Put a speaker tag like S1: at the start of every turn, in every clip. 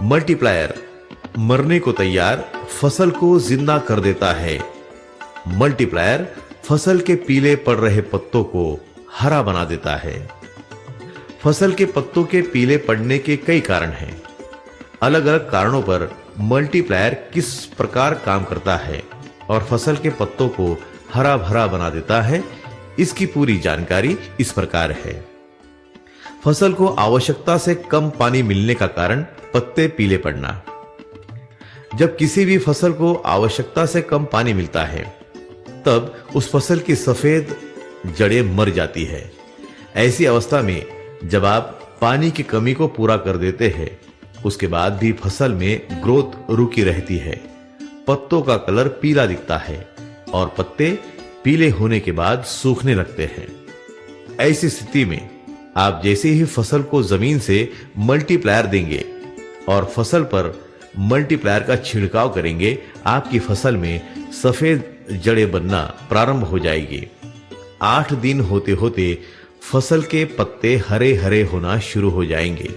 S1: Multiplier मरने को तैयार फसल को जिंदा कर देता है। मल्टीप्लायर फसल के पीले पड़ रहे पत्तों को हरा बना देता है। फसल के पत्तों के पीले पड़ने के कई कारण हैं। अलग अलग कारणों पर मल्टीप्लायर किस प्रकार काम करता है और फसल के पत्तों को हरा भरा बना देता है, इसकी पूरी जानकारी इस प्रकार है। फसल को आवश्यकता से कम पानी मिलने का कारण पत्ते पीले पड़ना। जब किसी भी फसल को आवश्यकता से कम पानी मिलता है, तब उस फसल की सफेद जड़ें मर जाती है। ऐसी अवस्था में जब आप पानी की कमी को पूरा कर देते हैं, उसके बाद भी फसल में ग्रोथ रुकी रहती है। पत्तों का कलर पीला दिखता है और पत्ते पीले होने के बाद सूखने लगते हैं। ऐसी स्थिति में आप जैसे ही फसल को जमीन से मल्टीप्लायर देंगे और फसल पर मल्टीप्लायर का छिड़काव करेंगे, आपकी फसल में सफेद जड़ें बनना प्रारंभ हो जाएगी। 8 दिन होते होते फसल के पत्ते हरे हरे होना शुरू हो जाएंगे।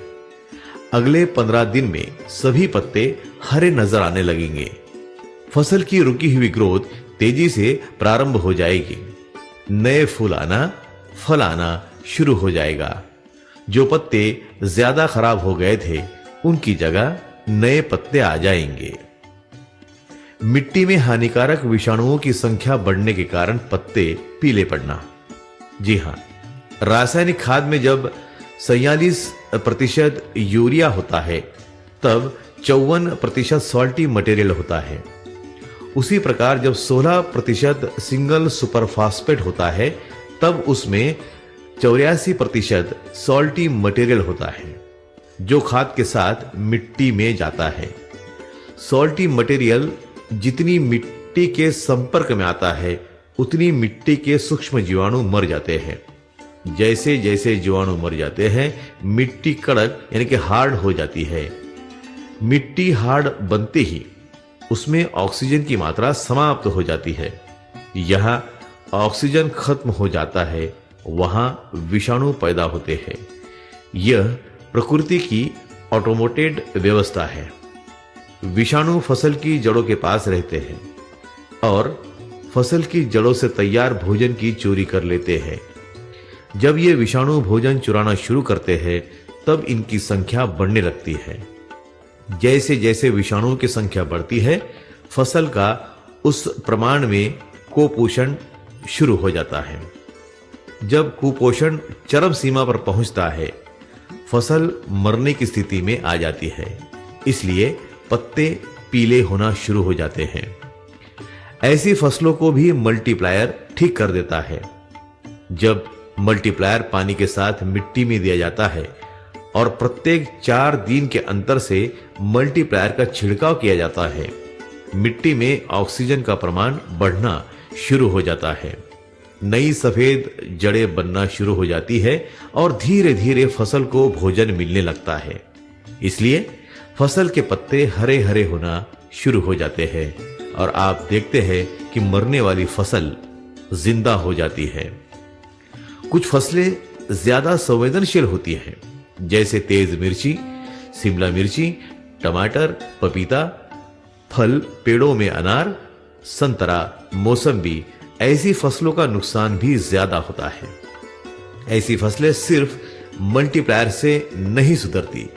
S1: अगले 15 दिन में सभी पत्ते हरे नजर आने लगेंगे। फसल की रुकी हुई ग्रोथ तेजी से प्रारंभ हो जाएगी। नए फूल आना, फल आना शुरू हो जाएगा। जो पत्ते ज्यादा खराब हो गए थे, उनकी जगह नए पत्ते आ जाएंगे। मिट्टी में हानिकारक विषाणुओं की संख्या बढ़ने के कारण पत्ते पीले पड़ना। जी हां, रासायनिक खाद में जब 47% यूरिया होता है, तब 54% सॉल्टी मटेरियल होता है। उसी प्रकार जब 16% सिंगल सुपरफॉस्फेट होता है, तब उसमें 84% सॉल्टी मटेरियल होता है, जो खाद के साथ मिट्टी में जाता है। सॉल्टी मटेरियल जितनी मिट्टी के संपर्क में आता है, उतनी मिट्टी के सूक्ष्म जीवाणु मर जाते हैं। जैसे जैसे जीवाणु मर जाते हैं, मिट्टी कड़क यानी कि हार्ड हो जाती है। मिट्टी हार्ड बनते ही उसमें ऑक्सीजन की मात्रा समाप्त हो जाती है। यहां ऑक्सीजन खत्म हो जाता है, वहां विषाणु पैदा होते हैं। यह प्रकृति की ऑटोमेटेड व्यवस्था है। विषाणु फसल की जड़ों के पास रहते हैं और फसल की जड़ों से तैयार भोजन की चोरी कर लेते हैं। जब ये विषाणु भोजन चुराना शुरू करते हैं, तब इनकी संख्या बढ़ने लगती है। जैसे जैसे विषाणुओं की संख्या बढ़ती है, फसल का उस प्रमाण में कुपोषण शुरू हो जाता है। जब कुपोषण चरम सीमा पर पहुंचता है, फसल मरने की स्थिति में आ जाती है। इसलिए पत्ते पीले होना शुरू हो जाते हैं। ऐसी फसलों को भी मल्टीप्लायर ठीक कर देता है। जब मल्टीप्लायर पानी के साथ मिट्टी में दिया जाता है और प्रत्येक 4 दिन के अंतर से मल्टीप्लायर का छिड़काव किया जाता है, मिट्टी में ऑक्सीजन का प्रमाण बढ़ना शुरू हो जाता है। नई सफेद जड़ें बनना शुरू हो जाती है और धीरे धीरे फसल को भोजन मिलने लगता है। इसलिए फसल के पत्ते हरे हरे होना शुरू हो जाते हैं और आप देखते हैं कि मरने वाली फसल जिंदा हो जाती है। कुछ फसलें ज्यादा संवेदनशील होती हैं, जैसे तेज मिर्ची, शिमला मिर्ची, टमाटर, पपीता। फल पेड़ों में अनार, संतरा, मौसम्बी, ऐसी फसलों का नुकसान भी ज्यादा होता है। ऐसी फसलें सिर्फ मल्टीप्लायर से नहीं सुधरती,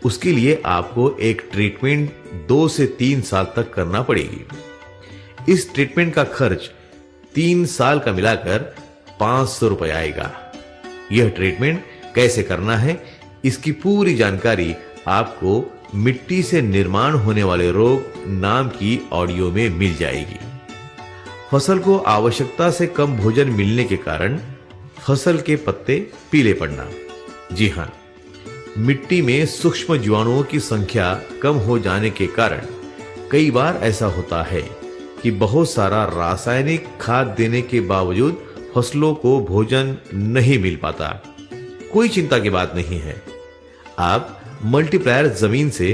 S1: उसके लिए आपको एक ट्रीटमेंट 2 से 3 साल तक करना पड़ेगी। इस ट्रीटमेंट का खर्च 3 साल का मिलाकर 500 रुपए आएगा। यह ट्रीटमेंट कैसे करना है, इसकी पूरी जानकारी आपको मिट्टी से निर्माण होने वाले रोग नाम की ऑडियो में मिल जाएगी। फसल को आवश्यकता से कम भोजन मिलने के कारण फसल के पत्ते पीले पड़ना। जी हां, मिट्टी में सूक्ष्म जीवाणुओं की संख्या कम हो जाने के कारण कई बार ऐसा होता है कि बहुत सारा रासायनिक खाद देने के बावजूद फसलों को भोजन नहीं मिल पाता। कोई चिंता की बात नहीं है। आप मल्टीप्लायर जमीन से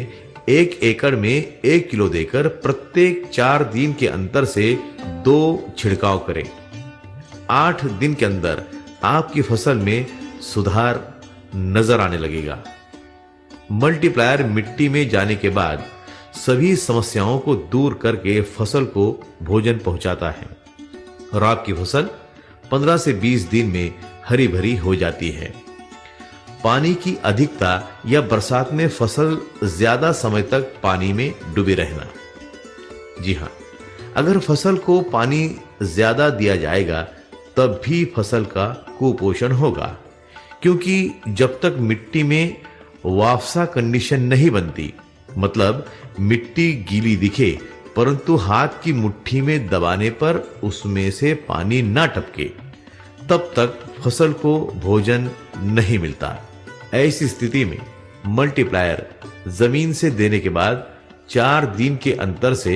S1: 1 एकड़ में 1 किलो देकर प्रत्येक 4 दिन के अंतर से 2 छिड़काव करें। 8 दिन के अंदर आपकी फसल में सुधार नजर आने लगेगा। मल्टीप्लायर मिट्टी में जाने के बाद सभी समस्याओं को दूर करके फसल को भोजन पहुंचाता है और आपकी फसल 15 से 20 दिन में हरी भरी हो जाती है। पानी की अधिकता या बरसात में फसल ज्यादा समय तक पानी में डूबे रहना। जी हां, अगर फसल को पानी ज्यादा दिया जाएगा तब भी फसल का कुपोषण होगा, क्योंकि जब तक मिट्टी में वाफ्सा कंडीशन नहीं बनती, मतलब मिट्टी गीली दिखे परंतु हाथ की मुट्ठी में दबाने पर उसमें से पानी ना टपके, तब तक फसल को भोजन नहीं मिलता। ऐसी स्थिति में मल्टीप्लायर जमीन से देने के बाद 4 दिन के अंतर से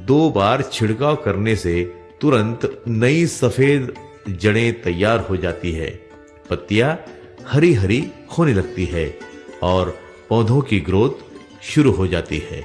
S1: 2 बार छिड़काव करने से तुरंत नई सफेद जड़ें तैयार हो जाती है, पत्तियां हरी हरी होने लगती है और पौधों की ग्रोथ शुरू हो जाती है।